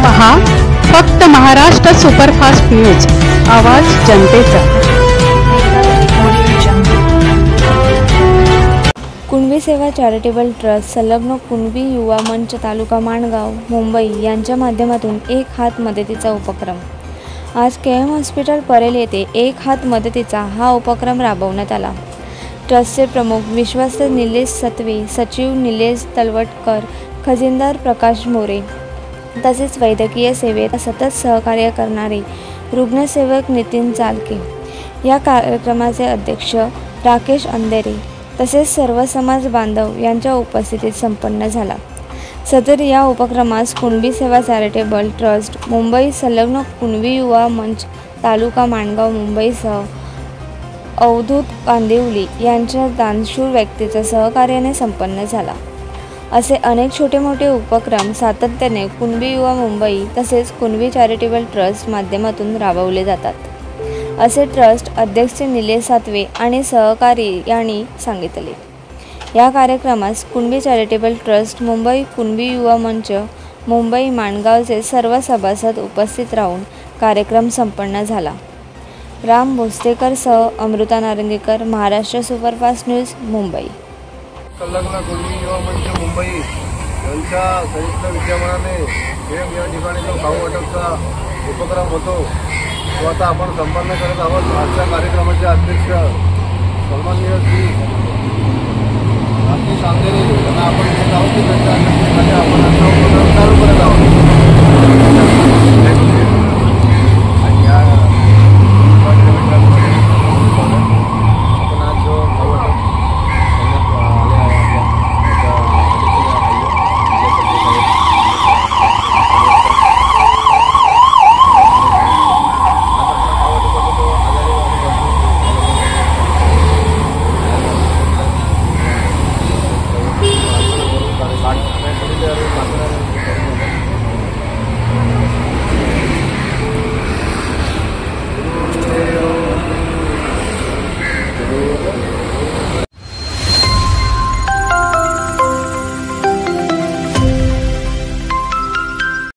पहा फक्त Maharashtra superfast news, आवाज जनतेचा। कुणबी सेवा चॅरिटेबल ट्रस्ट संलग्न कुणबी युवा मंच तालुका माणगाव मुंबई यांच्या माध्यमातून एक हात मदतीचा उपक्रम आज केएम हॉस्पिटल परेल येथे एक हात मदतीचा हा उपक्रम राबवण्यात आला। ट्रस्टचे प्रमुख विश्वस्त निलेश सत्वे, सचिव निलेश तलवटकर, खजिनदार प्रकाश मोरे तसेच वैद्यकीय सेवेत सतत सहकार्य करणारे रुग्णसेवक नितीन चालके, या कार्यक्रमाचे अध्यक्ष राकेश अंधेरे तसेच सर्व समाज बांधव यांच्या उपस्थितीत संपन्न झाला। सदर या उपक्रमास कुणबी सेवा चॅरिटेबल ट्रस्ट मुंबई संलग्न कुणबी युवा मंच तालुका माणगाव मुंबईसह अवधूत कांदिवली यांच्या दानशूर व्यक्तीच्या सहकार्याने संपन्न झाला। असे अनेक छोटे मोठे उपक्रम सातत्याने कुणबी युवा मुंबई तसेच कुणबी चॅरिटेबल ट्रस्ट माध्यमातून राबवले जातात, असे ट्रस्ट अध्यक्ष निलेश सातवे आणि सहकारी यांनी सांगितले। या कार्यक्रमास कुणबी चॅरिटेबल ट्रस्ट मुंबई कुणबी युवा मंच मुंबई माणगावचे सर्व सभासद उपस्थित राहून कार्यक्रम संपन्न झाला। राम भोसलेकर सह अमृता नारंगीकर, महाराष्ट्र सुपरफास्ट न्यूज मुंबई। संलग्न कुणबी युवा मंच मुंबई यांच्या संयुक्त विद्यमानाने या ठिकाणी जो खाऊ वाटपचा उपक्रम होतो तो आता आपण संपन्न करत आहोत। आजच्या कार्यक्रमाचे अध्यक्ष सन्माननीय श्री राकेश अंधेरे यांना आपण घेत आहोत, त्यांच्या अध्यक्षतेखाली आपण आता उपक्रम चालू करत आहोत।